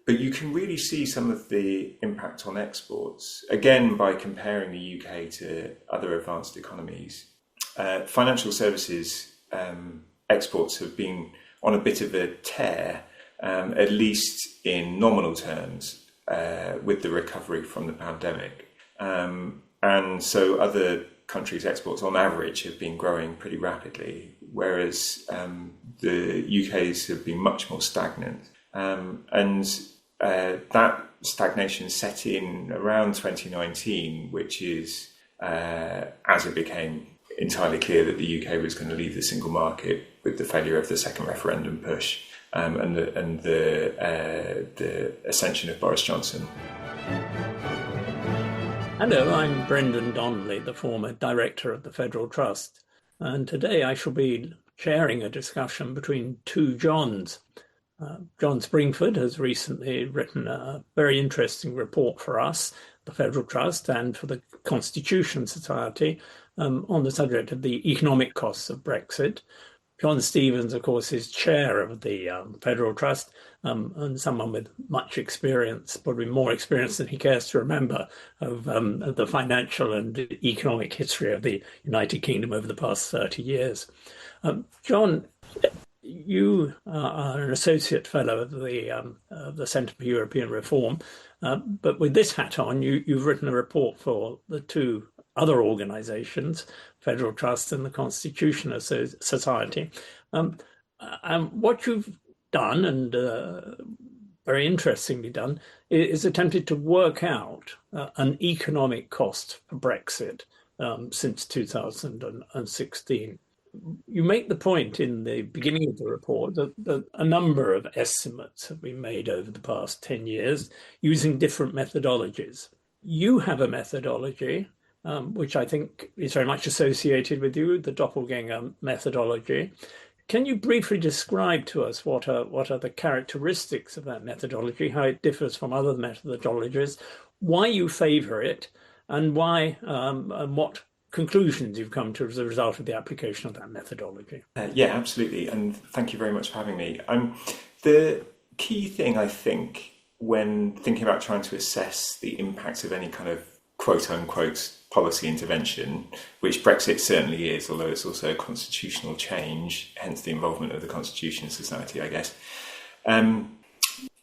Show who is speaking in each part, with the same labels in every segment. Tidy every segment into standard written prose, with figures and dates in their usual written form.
Speaker 1: But you can really see some of the impact on exports, again, by comparing the UK to other advanced economies. Financial services exports have been on a bit of a tear, at least in nominal terms, with the recovery from the pandemic. And so other countries' exports on average have been growing pretty rapidly, whereas the UK's have been much more stagnant. That stagnation set in around 2019, which is as it became entirely clear that the UK was going to leave the single market with the failure of the second referendum push and the ascension of Boris Johnson.
Speaker 2: Hello, I'm Brendan Donnelly, the former director of the Federal Trust, and today I shall be chairing a discussion between two Johns. John Springford has recently written a very interesting report for us, the Federal Trust, and for the Constitution Society on the subject of the economic costs of Brexit. John Stevens, of course, is chair of the Federal Trust and someone with much experience, probably more experience than he cares to remember, of the financial and economic history of the United Kingdom over the past 30 years. John, you are an associate fellow of the Centre for European Reform, but with this hat on, you've written a report for the two other organisations, Federal Trust and the Constitution Society. What you've done, and very interestingly done, is attempted to work out an economic cost for Brexit since 2016. You make the point in the beginning of the report that a number of estimates have been made over the past 10 years using different methodologies. You have a methodology which I think is very much associated with you, the doppelganger methodology. Can you briefly describe to us what are the characteristics of that methodology, how it differs from other methodologies, why you favour it, and why and what conclusions you've come to as a result of the application of that methodology?
Speaker 1: Yeah, absolutely. And thank you very much for having me. The key thing, I think, when thinking about trying to assess the impact of any kind of quote-unquote policy intervention, which Brexit certainly is, although it's also a constitutional change, hence the involvement of the Constitution Society, I guess,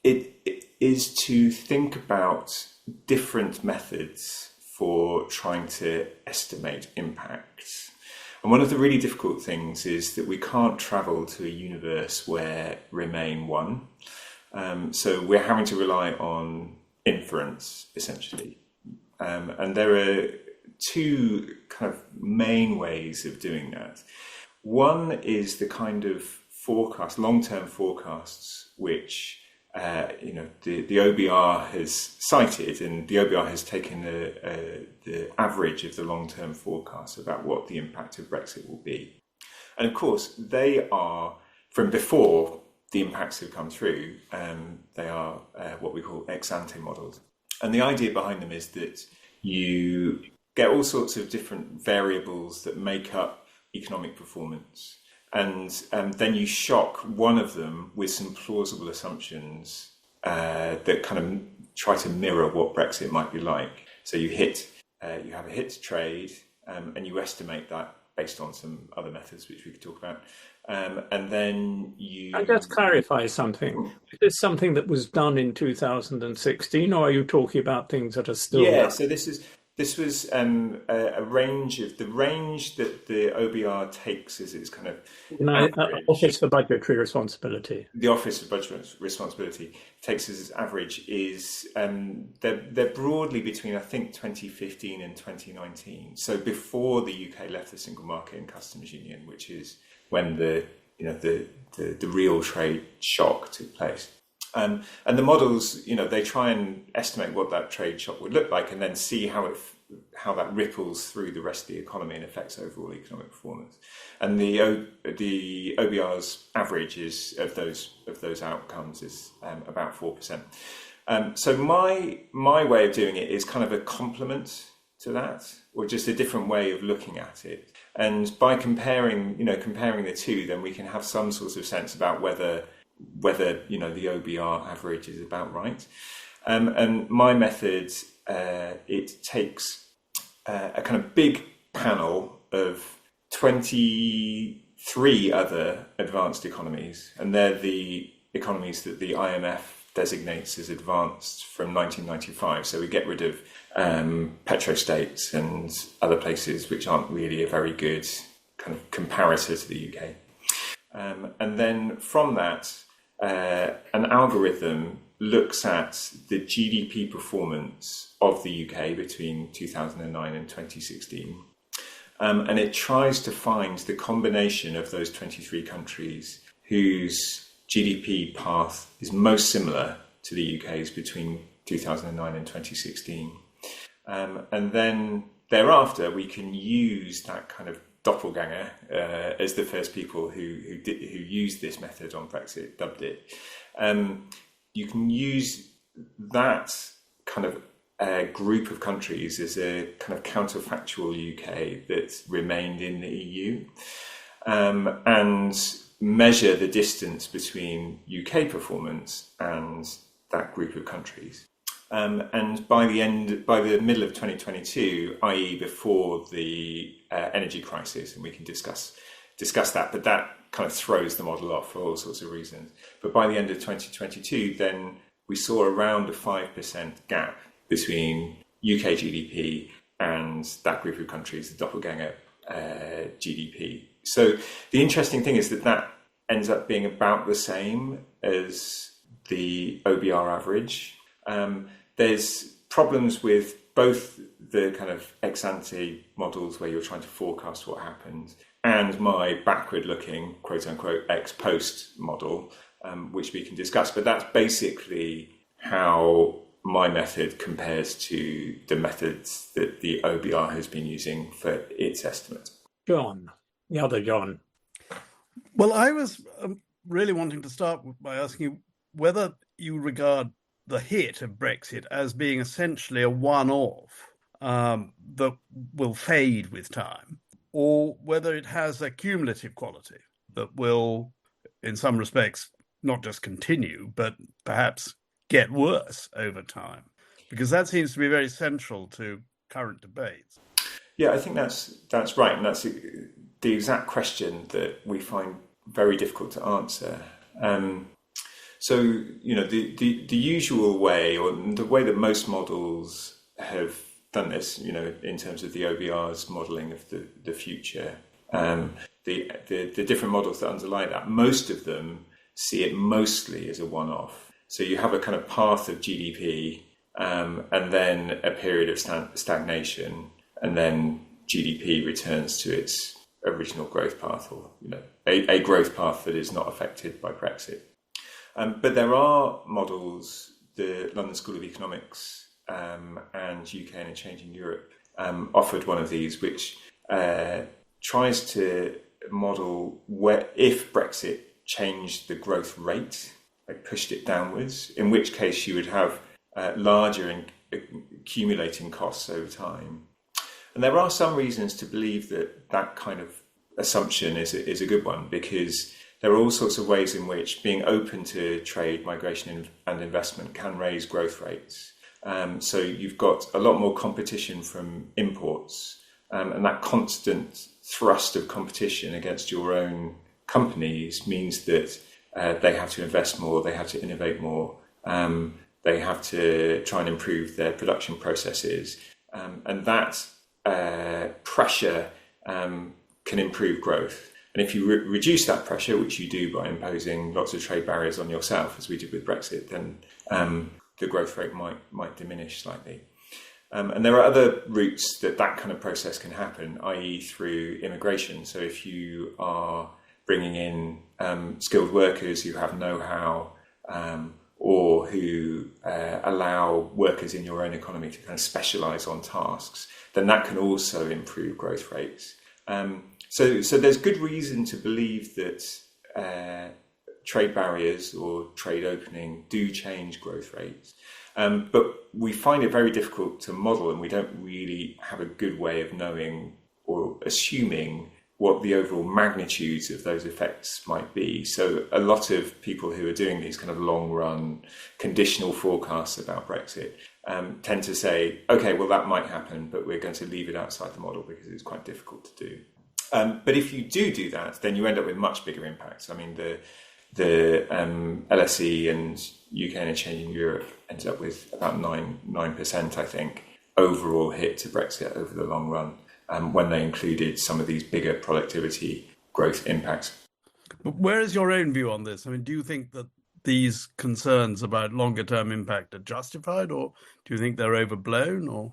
Speaker 1: it is to think about different methods for trying to estimate impacts. And one of the really difficult things is that we can't travel to a universe where Remain won. So we're having to rely on inference, essentially. And there are two kind of main ways of doing that. One is the kind of forecast, long-term forecasts, which the OBR has cited, and the OBR has taken the average of the long-term forecasts about what the impact of Brexit will be. And of course, they are, from before the impacts have come through, they are what we call ex-ante models. And the idea behind them is that you get all sorts of different variables that make up economic performance. And then you shock one of them with some plausible assumptions that kind of try to mirror what Brexit might be like. So you have a hit to trade, and you estimate that based on some other methods which we could talk about. And then you...
Speaker 2: I just clarify something. Is this something that was done in 2016, or are you talking about things that are still...
Speaker 1: Yeah, so this was a range that the OBR takes as its kind of
Speaker 2: Office for Budgetary Responsibility.
Speaker 1: The Office for Budgetary Responsibility takes as its average is they're broadly between, I think, 2015 and 2019. So before the UK left the single market and customs union, which is when the real trade shock took place. And the models, they try and estimate what that trade shock would look like, and then see how that ripples through the rest of the economy and affects overall economic performance. And the OBR's average is of those outcomes is about 4%. So my way of doing it is kind of a complement to that, or just a different way of looking at it. And by comparing the two, then we can have some sort of sense about whether whether the OBR average is about right. And my method, it takes a kind of big panel of 23 other advanced economies, and they're the economies that the IMF designates as advanced from 1995. So we get rid of petrostates and other places which aren't really a very good kind of comparator to the UK. And then from that, an algorithm looks at the GDP performance of the UK between 2009 and 2016. And it tries to find the combination of those 23 countries whose GDP path is most similar to the UK's between 2009 and 2016. And then thereafter, we can use that kind of doppelganger as the first people who used this method on Brexit dubbed it. You can use that kind of group of countries as a kind of counterfactual UK that remained in the EU, and measure the distance between UK performance and that group of countries. And by the middle of 2022, i.e. before the energy crisis, and we can discuss that, but that kind of throws the model off for all sorts of reasons. But by the end of 2022, then we saw around a 5% gap between UK GDP and that group of countries, the doppelganger GDP. So the interesting thing is that ends up being about the same as the OBR average. There's problems with both the kind of ex-ante models where you're trying to forecast what happened and my backward-looking, quote-unquote, ex-post model, which we can discuss. But that's basically how my method compares to the methods that the OBR has been using for its estimates.
Speaker 2: John, the other John.
Speaker 3: Well, I was really wanting to start by asking you whether you regard the hit of Brexit as being essentially a one-off that will fade with time, or whether it has a cumulative quality that will, in some respects, not just continue, but perhaps get worse over time, because that seems to be very central to current debates.
Speaker 1: Yeah, I think that's right, and that's the exact question that we find very difficult to answer. So, the usual way, or the way that most models have done this, in terms of the OBR's modelling of the future, the different models that underlie that, most of them see it mostly as a one-off. So you have a kind of path of GDP, and then a period of stagnation, and then GDP returns to its original growth path, or a growth path that is not affected by Brexit. But there are models, the London School of Economics and UK and a Changing Europe offered one of these, which tries to model where if Brexit changed the growth rate, like pushed it downwards, in which case you would have larger and accumulating costs over time. And there are some reasons to believe that kind of assumption is a good one, because there are all sorts of ways in which being open to trade, migration and investment can raise growth rates. So you've got a lot more competition from imports, and that constant thrust of competition against your own companies means that they have to invest more, they have to innovate more, they have to try and improve their production processes. And that pressure can improve growth. And if you reduce that pressure, which you do by imposing lots of trade barriers on yourself, as we did with Brexit, then the growth rate might diminish slightly. And there are other routes that kind of process can happen, i.e. through immigration. So if you are bringing in skilled workers who have know-how, or who allow workers in your own economy to kind of specialise on tasks, then that can also improve growth rates. So there's good reason to believe that trade barriers or trade opening do change growth rates. But we find it very difficult to model, and we don't really have a good way of knowing or assuming what the overall magnitudes of those effects might be. So a lot of people who are doing these kind of long run conditional forecasts about Brexit tend to say, okay, well, that might happen, but we're going to leave it outside the model because it's quite difficult to do. But if you do that, then you end up with much bigger impacts. I mean, the LSE and UK Interchanging Europe ended up with about 9%, I think, overall hit to Brexit over the long run, when they included some of these bigger productivity growth impacts.
Speaker 3: But where is your own view on this? I mean, do you think that these concerns about longer term impact are justified, or do you think they're overblown? Or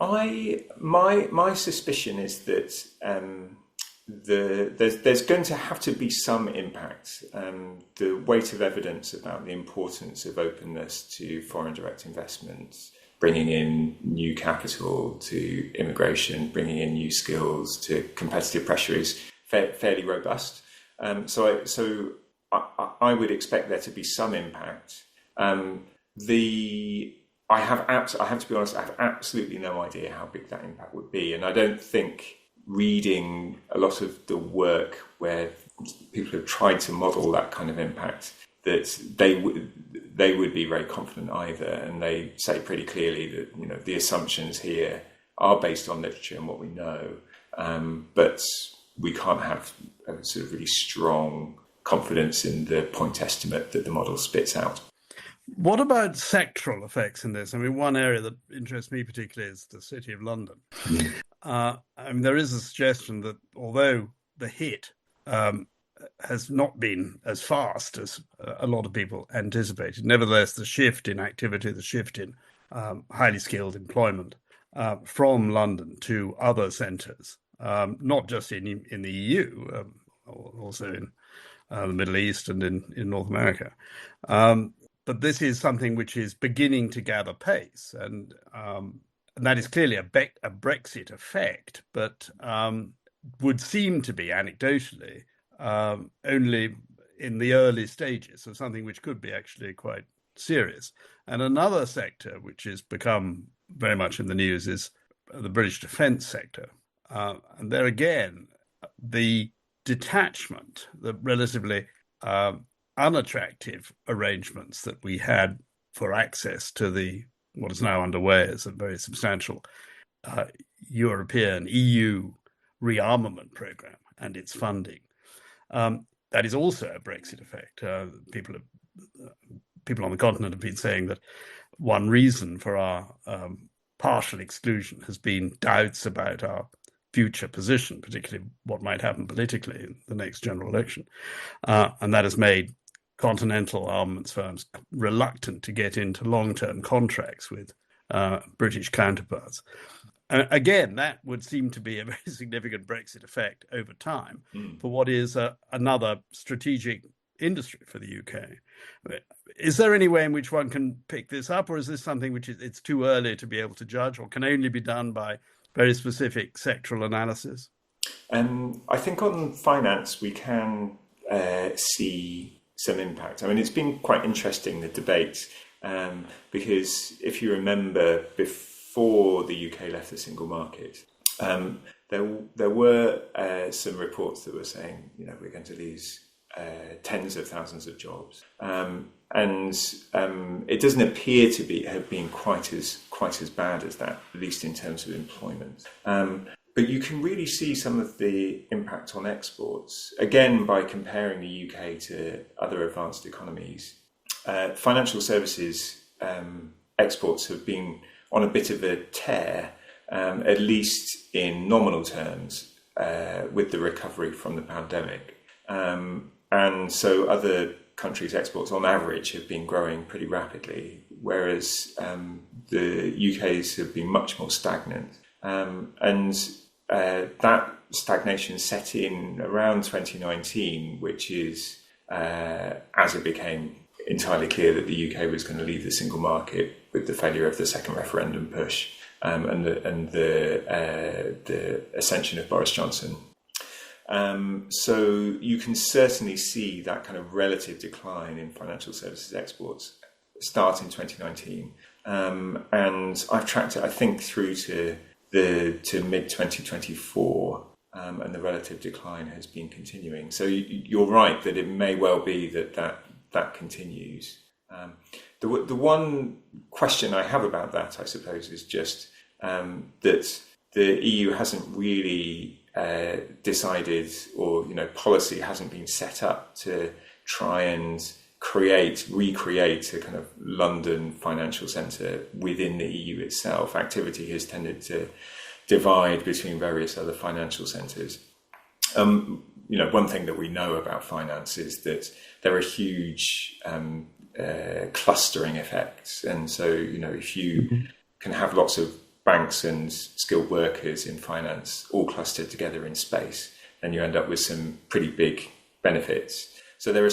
Speaker 1: my suspicion is that there's going to have to be some impact. The weight of evidence about the importance of openness to foreign direct investments, bringing in new capital to immigration, bringing in new skills to competitive pressure is fairly robust. So I would expect there to be some impact. I have to be honest, I have absolutely no idea how big that impact would be, and I don't think reading a lot of the work where people have tried to model that kind of impact, that they would be very confident either. And they say pretty clearly that the assumptions here are based on literature and what we know, but we can't have a sort of really strong confidence in the point estimate that the model spits out.
Speaker 3: what about sectoral effects in this? I mean, one area that interests me particularly is the City of London. I mean, there is a suggestion that although the hit has not been as fast as a lot of people anticipated, nevertheless, the shift in activity, the shift in highly skilled employment from London to other centres, not just in the EU, also in the Middle East and in North America. But this is something which is beginning to gather pace, and that is clearly a Brexit effect, but would seem to be anecdotally only in the early stages of something which could be actually quite serious. And another sector which has become very much in the news is the British defence sector. And there again, the detachment, the relatively unattractive arrangements that we had for access to what is now underway as a very substantial European EU rearmament program and its funding. That is also a Brexit effect. People on the continent have been saying that one reason for our partial exclusion has been doubts about our future position, particularly what might happen politically in the next general election. And that has made continental armaments firms reluctant to get into long-term contracts with British counterparts. Again, that would seem to be a very significant Brexit effect over time for what is another strategic industry for the UK. Is there any way in which one can pick this up, or is this something which it's too early to be able to judge, or can only be done by very specific sectoral analysis?
Speaker 1: I think on finance we can see some impact. I mean, it's been quite interesting, the debate, because if you remember, before the UK left the single market, there were some reports that were saying, we're going to lose tens of thousands of jobs, and it doesn't appear to have been quite as bad as that, at least in terms of employment. But you can really see some of the impact on exports, again, by comparing the UK to other advanced economies. Financial services exports have been on a bit of a tear, at least in nominal terms, with the recovery from the pandemic. And so other countries' exports on average have been growing pretty rapidly, whereas the UK's have been much more stagnant. And that stagnation set in around 2019, which is as it became entirely clear that the UK was going to leave the single market with the failure of the second referendum push and the ascension of Boris Johnson. So you can certainly see that kind of relative decline in financial services exports start in 2019. And I've tracked it, I think, through to mid 2024. and the relative decline has been continuing. So you're right that it may well be that continues. The one question I have about that, I suppose, is just that the EU hasn't really decided, or policy hasn't been set up to try and recreate a kind of London financial centre within the EU itself. Activity has tended to divide between various other financial centres. One thing that we know about finance is that there are huge clustering effects, and so if you can have lots of banks and skilled workers in finance all clustered together in space, then you end up with some pretty big benefits. So there are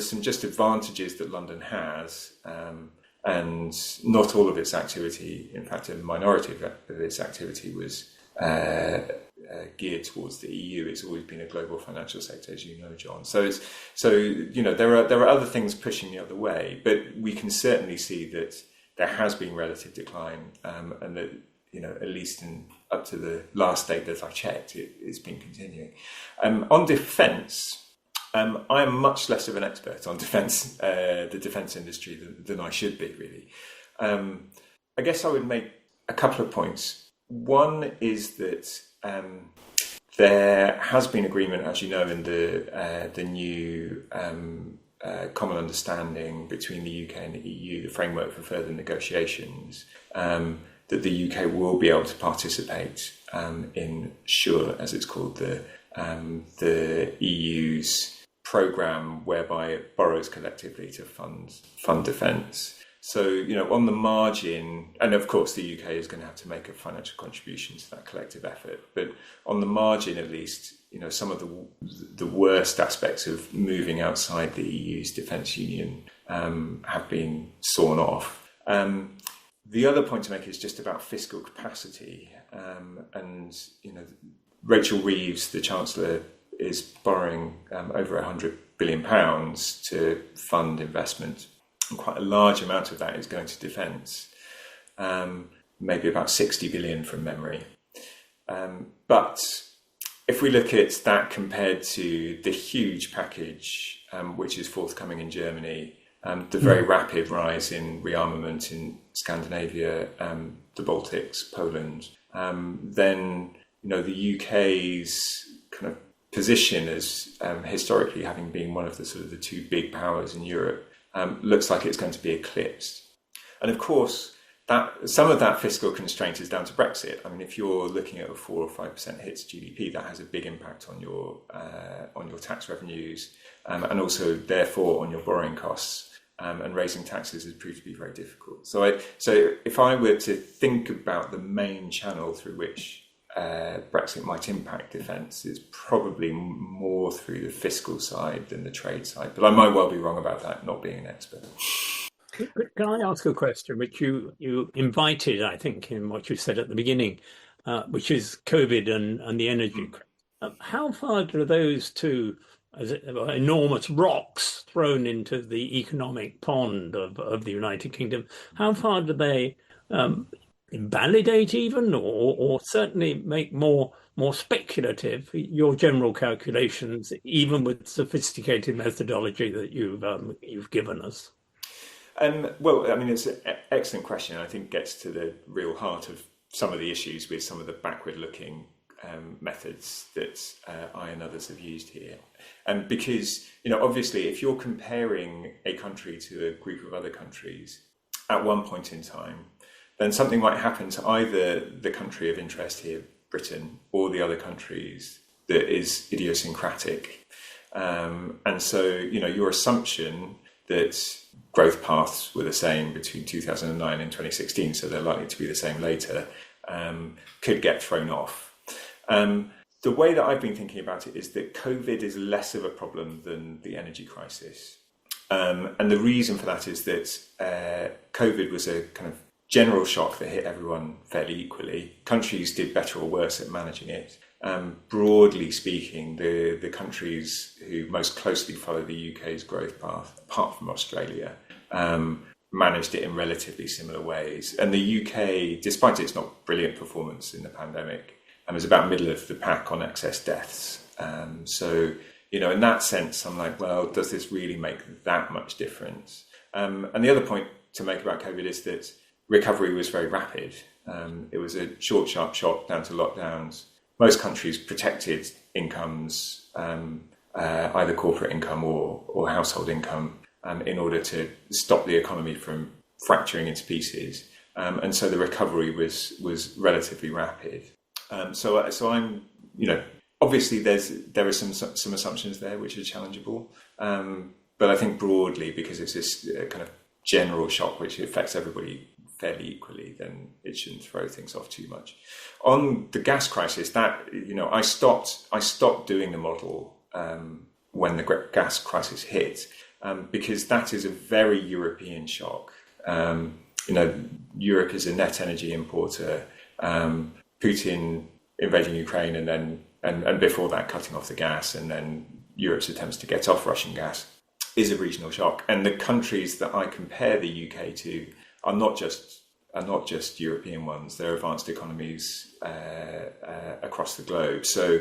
Speaker 1: some just advantages that London has, and not all of its activity, in fact, a minority of its activity was geared towards the EU. It's always been a global financial sector, as you know, John. So there are other things pushing the other way, but we can certainly see that there has been relative decline, and that at least up to the last date that I checked, it's been continuing. On defence. I am much less of an expert on defence, the defence industry, than I should be, really. I guess I would make a couple of points. One is that there has been agreement, as you know, in the new common understanding between the UK and the EU, the framework for further negotiations, that the UK will be able to participate in SURE, as it's called, the EU's programme whereby it borrows collectively to fund defence. So, on the margin, and of course the UK is going to have to make a financial contribution to that collective effort, but on the margin at least, some of the worst aspects of moving outside the EU's defence union have been sawn off. The other point to make is just about fiscal capacity, and Rachel Reeves, the Chancellor, is borrowing over £100 billion to fund investment. And quite a large amount of that is going to defence, maybe about 60 billion from memory. But if we look at that compared to the huge package which is forthcoming in Germany, the very rapid rise in rearmament in Scandinavia, the Baltics, Poland, then the UK's kind of position as historically having been one of the two big powers in Europe looks like it's going to be eclipsed. And of course, that some of that fiscal constraint is down to Brexit. I mean, if you're looking at a 4 or 5% hit to GDP, that has a big impact on your tax revenues, and also therefore on your borrowing costs. And raising taxes has proved to be very difficult. So if I were to think about the main channel through which Brexit might impact defence, is probably more through the fiscal side than the trade side. But I might well be wrong about that, not being an expert.
Speaker 2: Can I ask a question which you invited, I think, in what you said at the beginning, which is COVID and the energy? How far do those two enormous rocks thrown into the economic pond of the United Kingdom, how far do they invalidate even, or certainly make more speculative your general calculations, even with sophisticated methodology that you've given us?
Speaker 1: Well, I mean, it's an excellent question. I think gets to the real heart of some of the issues with some of the backward-looking methods that I and others have used here. Because, obviously, if you're comparing a country to a group of other countries at one point in time, then something might happen to either the country of interest here, Britain, or the other countries that is idiosyncratic. And so, your assumption that growth paths were the same between 2009 and 2016, so they're likely to be the same later, could get thrown off. The way that I've been thinking about it is that COVID is less of a problem than the energy crisis. And the reason for that is that COVID was a kind of general shock that hit everyone fairly equally. Countries did better or worse at managing it. Broadly speaking, the countries who most closely follow the UK's growth path, apart from Australia, managed it in relatively similar ways. And the UK, despite its not brilliant performance in the pandemic, is about middle of the pack on excess deaths. So, in that sense, I'm like, well, does this really make that much difference? And the other point to make about COVID is that recovery was very rapid. It was a short, sharp shock down to lockdowns. Most countries protected incomes, either corporate income or household income, in order to stop the economy from fracturing into pieces. And so the recovery was relatively rapid. So I'm, obviously there are some assumptions there which are challengeable. But I think broadly, because it's this kind of general shock which affects everybody fairly equally, then it shouldn't throw things off too much. On the gas crisis, that I stopped doing the model when the gas crisis hit, because that is a very European shock. Europe is a net energy importer. Putin invading Ukraine and before that cutting off the gas, and then Europe's attempts to get off Russian gas is a regional shock. And the countries that I compare the UK to are not just European ones. They're advanced economies across the globe. So,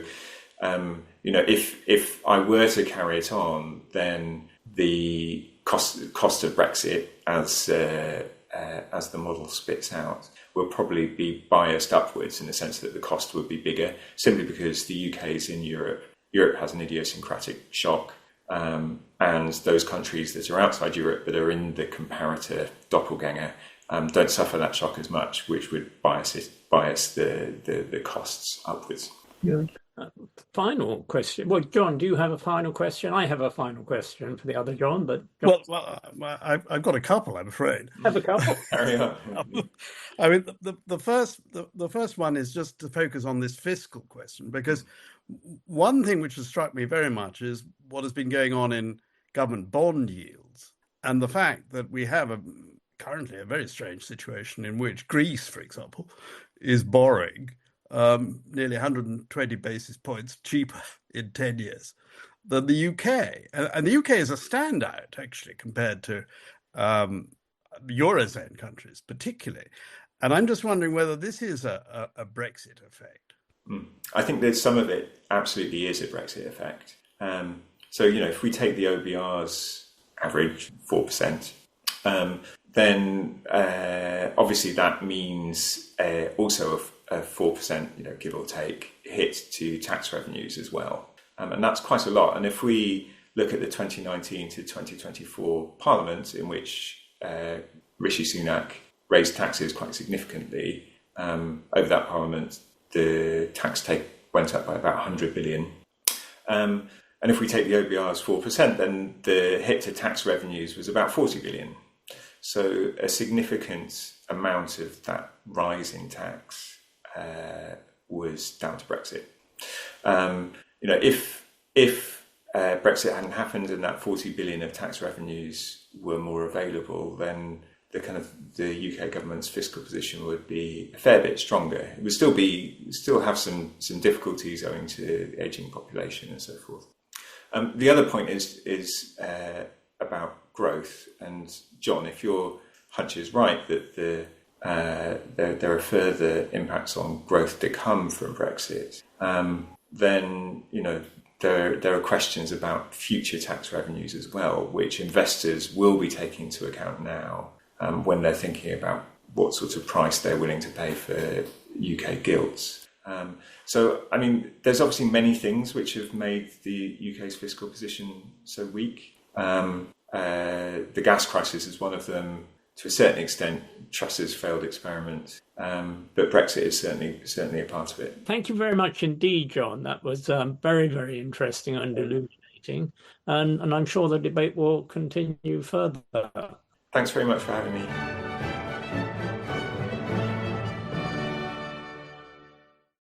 Speaker 1: if I were to carry it on, then the cost of Brexit, as the model spits out, will probably be biased upwards in the sense that the cost would be bigger, simply because the UK is in Europe. Europe has an idiosyncratic shock. And those countries that are outside Europe but are in the comparator doppelganger don't suffer that shock as much, which would bias the costs upwards.
Speaker 2: Good. Final question. Well, John, do you have a final question? I have a final question for the other John, but John...
Speaker 3: Well, I've got a couple, I'm afraid.
Speaker 2: Have a couple.
Speaker 1: Carry on.
Speaker 3: I mean, the first one is just to focus on this fiscal question, because one thing which has struck me very much is what has been going on in government bond yields, and the fact that we have currently a very strange situation in which Greece, for example, is borrowing nearly 120 basis points cheaper in 10 years than the UK. And the UK is a standout, actually, compared to Eurozone countries, particularly. And I'm just wondering whether this is a Brexit effect.
Speaker 1: I think that some of it absolutely is a Brexit effect. So, if we take the OBR's average 4%, then obviously that means also a 4%, give or take, hit to tax revenues as well. And that's quite a lot. And if we look at the 2019 to 2024 Parliament, in which Rishi Sunak raised taxes quite significantly, over that Parliament, the tax take went up by about 100 billion. And if we take the OBR's 4%, then the hit to tax revenues was about 40 billion. So a significant amount of that rise in tax was down to Brexit. If Brexit hadn't happened and that 40 billion of tax revenues were more available, then the UK government's fiscal position would be a fair bit stronger. It would still have some difficulties owing to the ageing population and so forth. The other point is about growth. And John, if your hunch is right that there are further impacts on growth to come from Brexit, then there are questions about future tax revenues as well, which investors will be taking into account now when they're thinking about what sort of price they're willing to pay for UK gilts. So, I mean, there's obviously many things which have made the UK's fiscal position so weak. The gas crisis is one of them. To a certain extent, Truss's failed experiment, but Brexit is certainly a part of it.
Speaker 2: Thank you very much indeed, John. That was very, very interesting and illuminating, and I'm sure the debate will continue further.
Speaker 1: Thanks very much for having me.